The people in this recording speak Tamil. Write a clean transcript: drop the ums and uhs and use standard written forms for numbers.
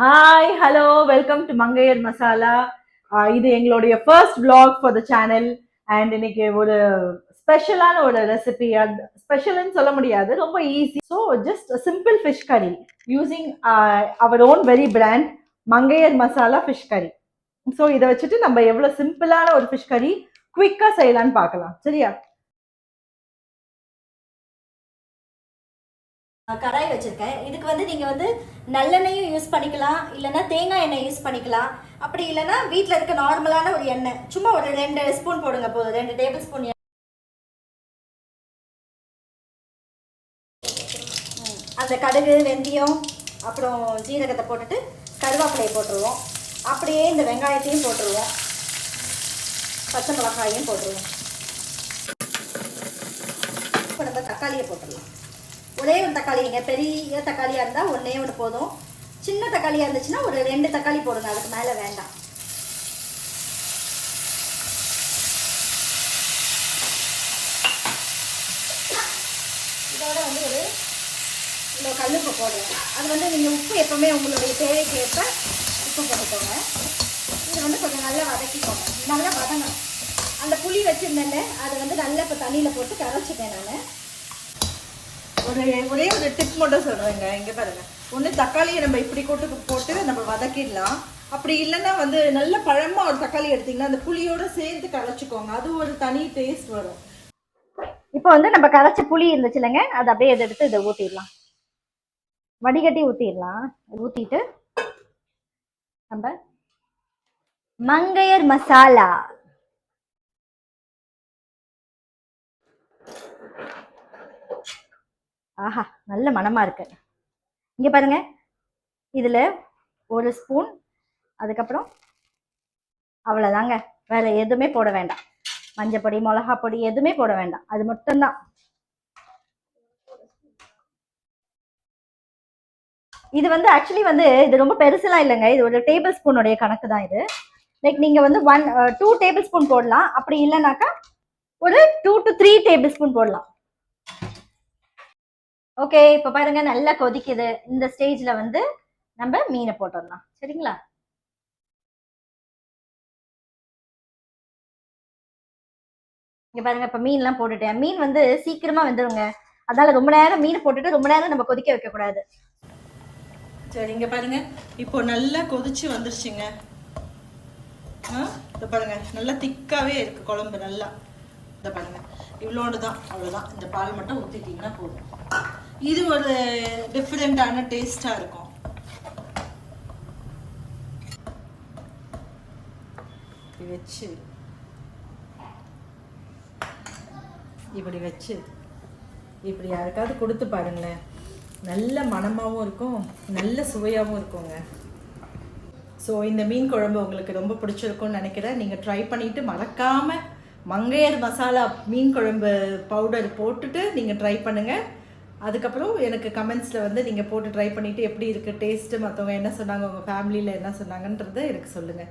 ஹாய் ஹலோ வெல்கம் டு மங்கையர் மசாலா. இது எங்களுடைய first vlog for the channel. And இன்னைக்கு ஒரு ஸ்பெஷலான ஒரு ரெசிபி. அது ஸ்பெஷல்னு சொல்ல முடியாது, ரொம்ப easy. So just simple fish curry using our own very brand Mangaiyar masala fish கறி. ஸோ இதை வச்சுட்டு நம்ம எவ்வளோ சிம்பிளான ஒரு ஃபிஷ் கறி குவிக்காக செய்யலான்னு பார்க்கலாம். சரியா? கடாய் வச்சுருக்கேன். இதுக்கு வந்து நீங்கள் வந்து நல்லெண்ணெயும் யூஸ் பண்ணிக்கலாம், இல்லைன்னா தேங்காய் எண்ணெய் யூஸ் பண்ணிக்கலாம். அப்படி இல்லைன்னா வீட்டில் இருக்க நார்மலான ஒரு எண்ணெய் சும்மா ஒரு 2 ஸ்பூன் போடுங்க போதும். 2 டேபிள் ஸ்பூன். அந்த கடுகு, வெந்தயம், அப்புறம் ஜீரகத்தை போட்டுட்டு கருவேப்பிலையை போட்டுருவோம். அப்படியே இந்த வெங்காயத்தையும் போட்டுருவோம், பச்சை மிளகாயையும் போட்டுருவோம். இப்போ நம்ம தக்காளியை போட்டுடலாம். ஒரே ஒரு தக்காளி, நீங்கள் பெரிய தக்காளியாக இருந்தால் ஒன்றே ஒன்று போதும். சின்ன தக்காளியாக இருந்துச்சுன்னா ஒரு 2 தக்காளி போடுங்க, அதுக்கு மேலே வேண்டாம். இதோட வந்து ஒரு கிலோ கல்லுப்பு போடுங்க. அது வந்து நீங்கள் உப்பு எப்போவுமே உங்களுடைய தேவைக்கு ஏற்ப உப்பு போட்டுக்கோங்க. இது வந்து கொஞ்சம் நல்லா வதக்கிக்கோங்க, நல்லா வதங்கணும். அந்த புளி வச்சுருந்தேன்னு அதை வந்து நல்லா இப்போ தண்ணியில் போட்டு கரைச்சிட்டேன் நான். ஒரே ஒரு டிப் மட்டும் சொல்கிறேங்க. இங்கே பாருங்க, ஒன்று தக்காளியை நம்ம இப்படி போட்டு நம்ம வதக்கிடலாம். அப்படி இல்லைன்னா வந்து நல்ல பழமாக ஒரு தக்காளி எடுத்திங்கன்னா அந்த புளியோடு சேர்த்து கரைச்சிக்கோங்க, அது ஒரு தனி டேஸ்ட் வரும். இப்போ வந்து நம்ம கரைச்ச புளி இருந்துச்சு இல்லைங்க, அதை அப்படியே எடுத்து இதை ஊற்றிடலாம், வடிகட்டி ஊற்றிடலாம். ஊற்றிட்டு நம்ம மங்கையர் மசாலா ஆஹா நல்ல மணமா இருக்கு. இங்க பாருங்க, இதுல 1 ஸ்பூன், அதுக்கப்புறம் அவ்வளவுதாங்க, வேற எதுவுமே போட வேண்டாம். மஞ்சள் பொடி, மிளகா பொடி எதுவுமே போட வேண்டாம், அது மட்டும்தான். இது வந்து ஆக்சுவலி வந்து இது ரொம்ப பெருசுலாம் இல்லைங்க, இது ஒரு டேபிள் ஸ்பூனுடைய கணக்கு தான் இது. லைக் நீங்க வந்து 2 டேபிள் ஸ்பூன் போடலாம், அப்படி இல்லைனாக்கா ஒரு 2 to 3 டேபிள் ஸ்பூன் போடலாம். ஓகே, இப்போ பாருங்க நல்லா கொதிக்குது. இந்த ஸ்டேஜ்ல வந்து நம்ம மீனை போட்டுடலாம். சரிங்களா? இங்க பாருங்க, இப்ப மீன்லாம் போட்டுட்டேன். மீன் வந்து சீக்கிரமா வெந்துருங்க, அதனால ரொம்ப நேரம் மீன் போட்டுட்டு ரொம்ப நேரம் நம்ம கொதிக்க வைக்க கூடாது. சரி, இங்க பாருங்க, இப்போ நல்லா கொதிச்சு வந்துருச்சுங்க. இதை பாருங்க, நல்லா திக்காவே இருக்கு குழம்பு. நல்லா இதை பாருங்க, இவ்வளோண்டு தான், அவ்வளோதான். இந்த பால் மட்டும் ஊற்றிட்டீங்கன்னா போதும். இது ஒரு டிஃப்ரெண்டான டேஸ்டா இருக்கும். இப்படி வச்சு இப்படி யாருக்காவது கொடுத்து பாருங்களேன், நல்ல மணமாகவும் இருக்கும், நல்ல சுவையாகவும் இருக்குங்க. ஸோ இந்த மீன் குழம்பு உங்களுக்கு ரொம்ப பிடிச்சிருக்கும்னு நினைக்கிறேன். நீங்கள் ட்ரை பண்ணிவிட்டு மறக்காமல் மங்கையர் மசாலா மீன் குழம்பு பவுடர் போட்டுட்டு நீங்கள் ட்ரை பண்ணுங்கள். அதுக்கப்புறம் எனக்கு கமெண்ட்ஸில் வந்து நீங்கள் போட்டு ட்ரை பண்ணிவிட்டு எப்படி இருக்குது டேஸ்ட்டு, மற்றவங்க என்ன சொன்னாங்க, உங்கள் ஃபேமிலியில் என்ன சொன்னாங்கன்றதை எனக்கு சொல்லுங்கள்.